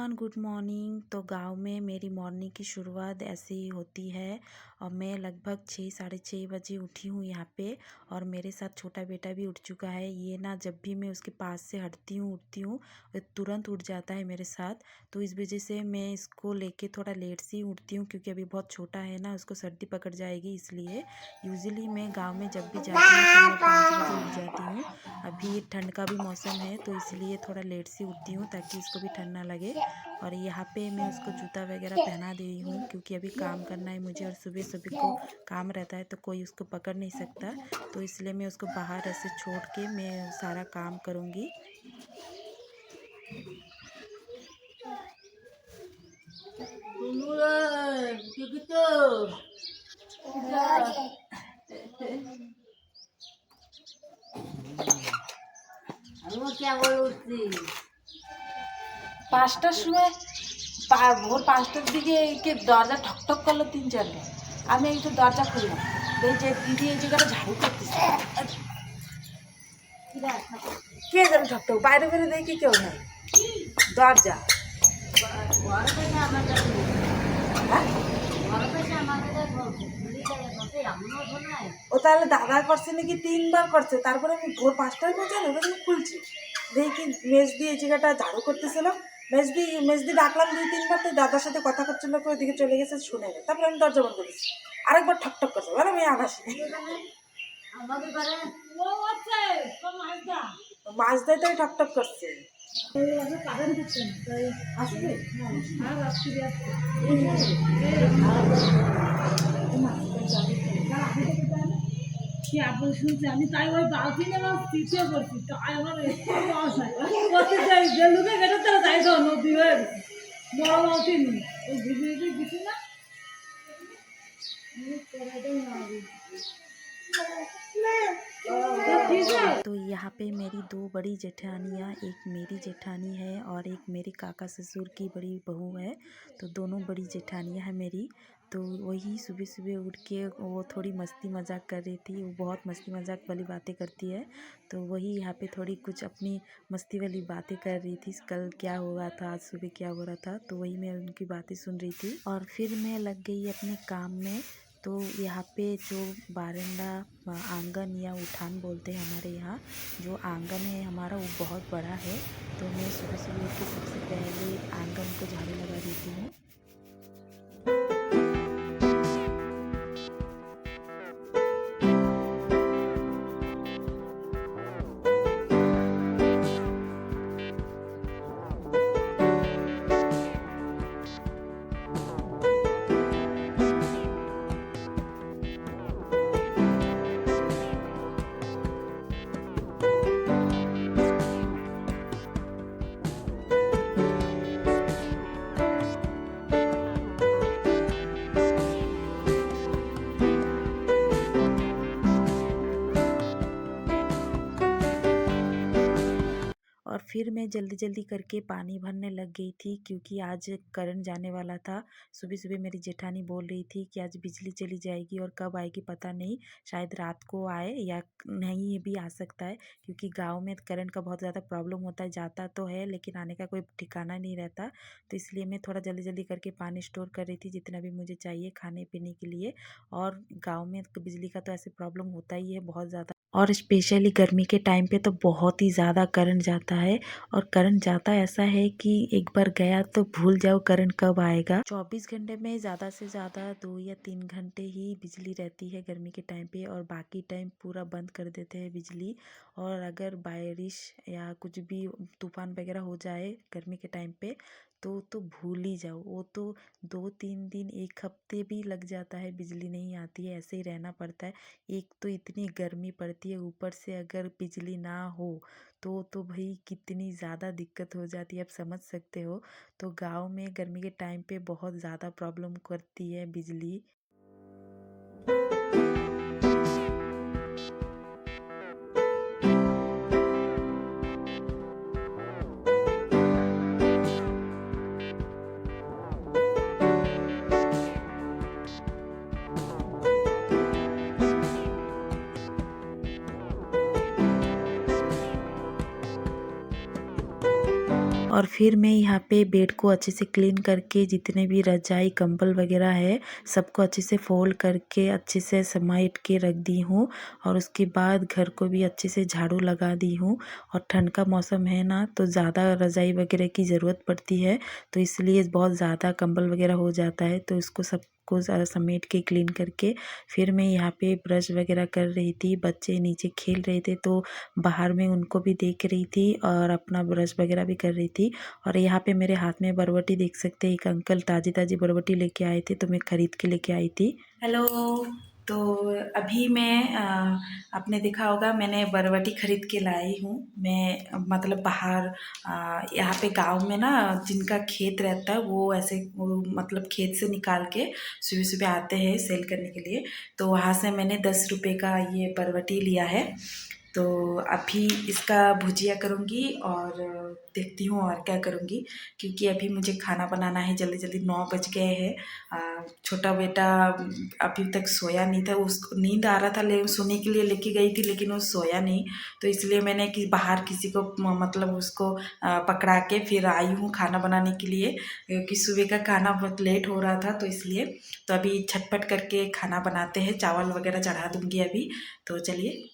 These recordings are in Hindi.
Everyone, good morning. तो गांव में मेरी मॉर्निंग की शुरुआत ऐसे ही होती है और मैं लगभग 6 साढ़े 6 बजे उठी हूँ यहाँ पे। और मेरे साथ छोटा बेटा भी उठ चुका है। ये ना जब भी मैं उसके पास से हटती हूँ उठती हूँ वो तुरंत उठ जाता है मेरे साथ। तो इस वजह से मैं इसको लेके थोड़ा लेट से ही उठती हूँ क्योंकि अभी बहुत छोटा है ना, उसको सर्दी पकड़ जाएगी। इसलिए यूजुअली मैं गाँव में जब भी जाती हूँ तो मैं 5 बजे उठ जाती हूँ। अभी ठंड का भी मौसम है तो इसलिए थोड़ा लेट से उठती हूँ ताकि इसको भी ठंड ना लगे। और यहाँ पे मैं उसको जूता वगैरह पहना दे रही हूँ क्योंकि अभी काम करना है मुझे और सुबह सुबह को काम रहता है तो कोई उसको पकड़ नहीं सकता। तो इसलिए मैं उसको बाहर ऐसे छोड़ के मैं सारा काम करूँगी। क्या বলছি 5টার সময় ভোর 5টার দিকে কে দরজা ঠকঠক করলো 3-4 বার। আমি একটু দরজা খুললাম, এই যে দিদি এই জায়গাটা ঝাড়ু করতেছে। কে জানে ঠকঠক, বাইরে বেরে দেখি কেউ নেই, দরজা। ঘর থেকে আমার কাছে হ্যাঁ, ঘর থেকে আমার কাছে বলছে এমনও শোনায় ও তাহলে দাদা করছে নাকি 3 বার করছে। তারপরে আমি ভোর 5টার মধ্যে ওটা আমি খুলছি, দেখি মেজ দিয়ে এই জায়গাটা ঝাড়ু করতেছিল। মেজদি ডাকলাম 2-3 বার, তো দাদার সাথে কথা করছিল, তো ওইদিকে চলে গেছে, শুনে নেই। তারপরে আমি দরজা বন্ধ করেছি, আরেকবার ঠকঠক করছে, বলে আমি আর আসিনি। আমাদের ঘরে ও আছে কোন মাইদা মাছ দেয় তাই ঠকঠক করছে। কারণ কিছু তাই আসবে আর রাত্রি কি আপনি শুনছি আমি তাই ওই বালতি নিয়ে আমার তৃতীয় করছি তাই আমার করতে যাই যে লোকে গেছে তারা তাই তো নদী হয়ে গেছে বড় বালতি নেই ওই ভিজে ভিজে দিছি না तो यहाँ पे मेरी 2 बड़ी जेठानियाँ, एक मेरी जेठानी है और एक मेरे काका ससुर की बड़ी बहू है। तो दोनों बड़ी जेठानियाँ हैं मेरी। तो वही सुबह सुबह उठ के वो थोड़ी मस्ती मजाक कर रही थी, वो बहुत मस्ती मजाक वाली बातें करती है। तो वही यहाँ पे थोड़ी कुछ अपनी मस्ती वाली बातें कर रही थी, कल क्या हुआ था, आज सुबह क्या हो रहा था। तो वही मैं उनकी बातें सुन रही थी और फिर मैं लग गई अपने काम में। तो यहाँ पे जो बारंडा, आंगन या उठान बोलते हैं हमारे यहाँ, जो आंगन है हमारा वो बहुत बड़ा है। तो मैं सुबह सुबह उठ के सबसे पहले आंगन को झाड़ू लगा देती हूँ। और फिर मैं जल्दी जल्दी करके पानी भरने लग गई थी क्योंकि आज करंट जाने वाला था। सुबह सुबह मेरी जेठानी बोल रही थी कि आज बिजली चली जाएगी और कब आएगी पता नहीं, शायद रात को आए या नहीं भी आ सकता है क्योंकि गांव में करंट का बहुत ज़्यादा प्रॉब्लम होता है। जाता तो है लेकिन आने का कोई ठिकाना नहीं रहता। तो इसलिए मैं थोड़ा जल्दी जल्दी करके पानी स्टोर कर रही थी जितना भी मुझे चाहिए खाने पीने के लिए। और गाँव में बिजली का तो ऐसे प्रॉब्लम होता ही है बहुत ज़्यादा, और स्पेशली गर्मी के टाइम पे तो बहुत ही ज़्यादा करंट जाता है। और करंट जाता ऐसा है कि एक बार गया तो भूल जाओ करंट कब आएगा। 24 घंटे में ज़्यादा से ज़्यादा 2 या 3 घंटे ही बिजली रहती है गर्मी के टाइम पे, और बाकी टाइम पूरा बंद कर देते हैं बिजली। और अगर बारिश या कुछ भी तूफान वगैरह हो जाए गर्मी के टाइम पे तो भूल ही जाओ, वो तो 2-3 दिन 1 हफ्ते भी लग जाता है, बिजली नहीं आती है, ऐसे ही रहना पड़ता है। एक तो इतनी गर्मी पड़ती है, ऊपर से अगर बिजली ना हो तो भाई कितनी ज़्यादा दिक्कत हो जाती है, आप समझ सकते हो। तो गांव में गर्मी के टाइम पे बहुत ज़्यादा प्रॉब्लम करती है बिजली। और फिर मैं यहाँ पे बेड को अच्छे से क्लीन करके जितने भी रजाई कंबल वगैरह है सबको अच्छे से फोल्ड करके अच्छे से समेट के रख दी हूँ। और उसके बाद घर को भी अच्छे से झाड़ू लगा दी हूँ। और ठंड का मौसम है ना, तो ज़्यादा रजाई वगैरह की ज़रूरत पड़ती है, तो इसलिए बहुत ज़्यादा कंबल वगैरह हो जाता है। तो इसको सबको समेट के क्लीन करके फिर मैं यहाँ पे ब्रश वगैरह कर रही थी। बच्चे नीचे खेल रहे थे तो बाहर में उनको भी देख रही थी और अपना ब्रश वगैरह भी कर रही थी। और यहाँ पे मेरे हाथ में बरबटी देख सकते हैं, एक अंकल ताज़ी ताज़ी बरबटी लेके आए थे तो मैं ख़रीद के लेके आई थी। हेलो। तो अभी मैं आपने देखा होगा मैंने बरबटी ख़रीद के लाई हूँ। मैं मतलब बाहर यहाँ पे गांव में ना जिनका खेत रहता है वो ऐसे वो मतलब खेत से निकाल के सुबह सुबह आते हैं सेल करने के लिए। तो वहाँ से मैंने 10 रुपये का ये बरबटी लिया है। तो अभी इसका भुजिया करूँगी और देखती हूँ और क्या करूँगी, क्योंकि अभी मुझे खाना बनाना है। जल्दी जल्दी 9 बज गए हैं। छोटा बेटा अभी तक सोया नहीं था, उसको नींद आ रहा था ले सोने के लिए लेके गई थी, लेकिन वो सोया नहीं। तो इसलिए मैंने कि बाहर किसी को मतलब उसको पकड़ा के फिर आई हूँ खाना बनाने के लिए, क्योंकि सुबह का खाना बहुत लेट हो रहा था तो इसलिए। तो अभी झटपट करके खाना बनाते हैं, चावल वगैरह चढ़ा दूँगी अभी। तो चलिए।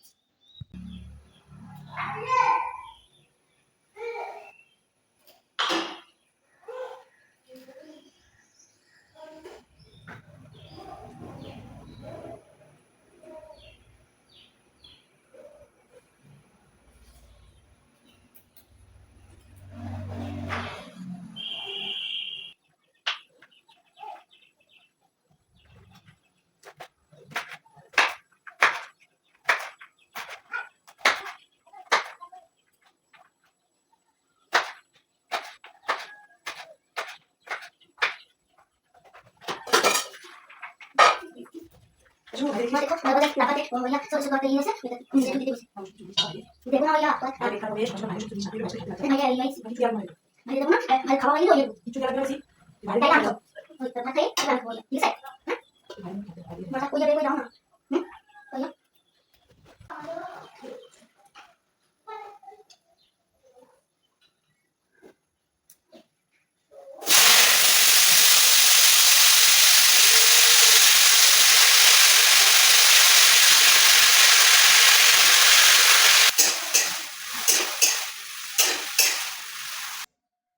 देखो देखो भैया सब सब करते हैं से देखो ना भैया भैया ये देखो ना मैं खावा नहीं दो ये भाई ना तो मत ये ना बोल ठीक है मतलब कोई देखो जाओ ना भैया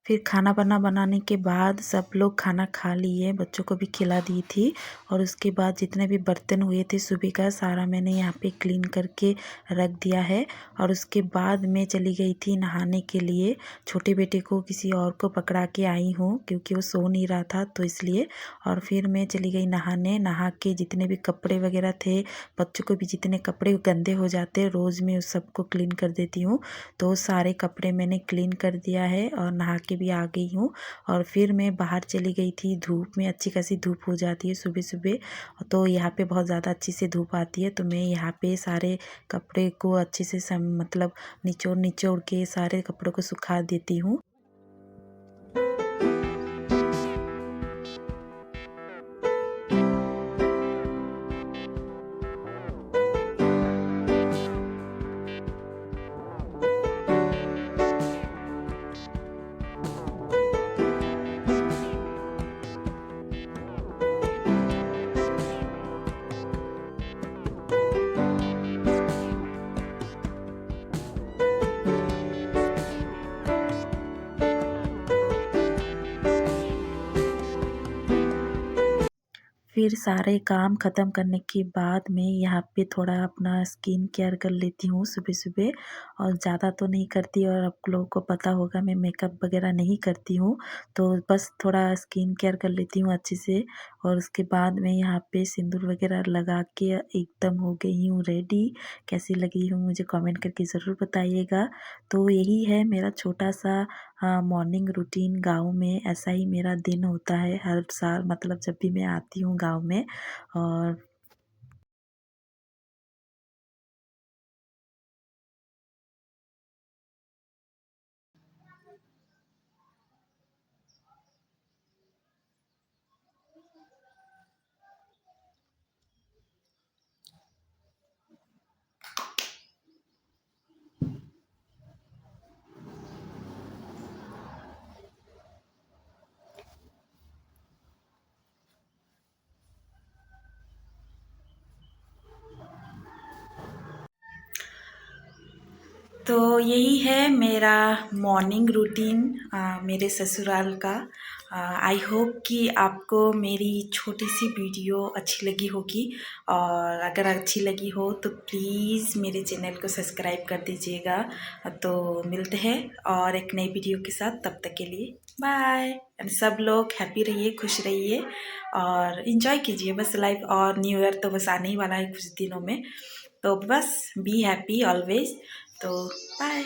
फिर खाना बना बनाने के बाद सब लोग खाना खा लिए, बच्चों को भी खिला दी थी। और उसके बाद जितने भी बर्तन हुए थे सुबह का सारा मैंने यहाँ पे क्लीन करके रख दिया है। और उसके बाद मैं चली गई थी नहाने के लिए। छोटे बेटे को किसी और को पकड़ा के आई हूँ क्योंकि वो सो नहीं रहा था तो इसलिए। और फिर मैं चली गई नहाने। नहा के जितने भी कपड़े वगैरह थे, बच्चों को भी जितने कपड़े गंदे हो जाते हैं रोज़ मैं उस सबको क्लीन कर देती हूँ। तो सारे कपड़े मैंने क्लीन कर दिया है और नहा के भी आ गई हूँ। और फिर मैं बाहर चली गई थी, धूप में अच्छी खासी धूप हो जाती है सुबह सुबह, तो यहाँ पे बहुत ज़्यादा अच्छी से धूप आती है। तो मैं यहाँ पे सारे कपड़े को अच्छे से मतलब निचोड़ निचोड़ के सारे कपड़ों को सुखा देती हूँ। फिर सारे काम ख़त्म करने के बाद मैं यहाँ पे थोड़ा अपना स्किन केयर कर लेती हूँ सुबह सुबह। और ज़्यादा तो नहीं करती, और आप लोगों को पता होगा मैं मेकअप वगैरह नहीं करती हूँ, तो बस थोड़ा स्किन केयर कर लेती हूँ अच्छे से। और उसके बाद मैं यहाँ पे सिंदूर वगैरह लगा के एकदम हो गई हूँ रेडी। कैसी लगी हूँ मुझे कमेंट करके ज़रूर बताइएगा। तो यही है मेरा छोटा सा मॉर्निंग रूटीन। गाँव में ऐसा ही मेरा दिन होता है हर साल, मतलब जब भी मैं आती हूँ गाँव में। और तो यही है मेरा मॉर्निंग रूटीन मेरे ससुराल का। आई होप कि आपको मेरी छोटी सी वीडियो अच्छी लगी होगी, और अगर अच्छी लगी हो तो प्लीज़ मेरे चैनल को सब्सक्राइब कर दीजिएगा। तो मिलते हैं और एक नई वीडियो के साथ, तब तक के लिए बाय। एंड सब लोग हैप्पी रहिए, खुश रहिए और इन्जॉय कीजिए बस लाइफ। और न्यू ईयर तो बस आने ही वाला है कुछ दिनों में, तो बस बी हैप्पी ऑलवेज। तो बाय।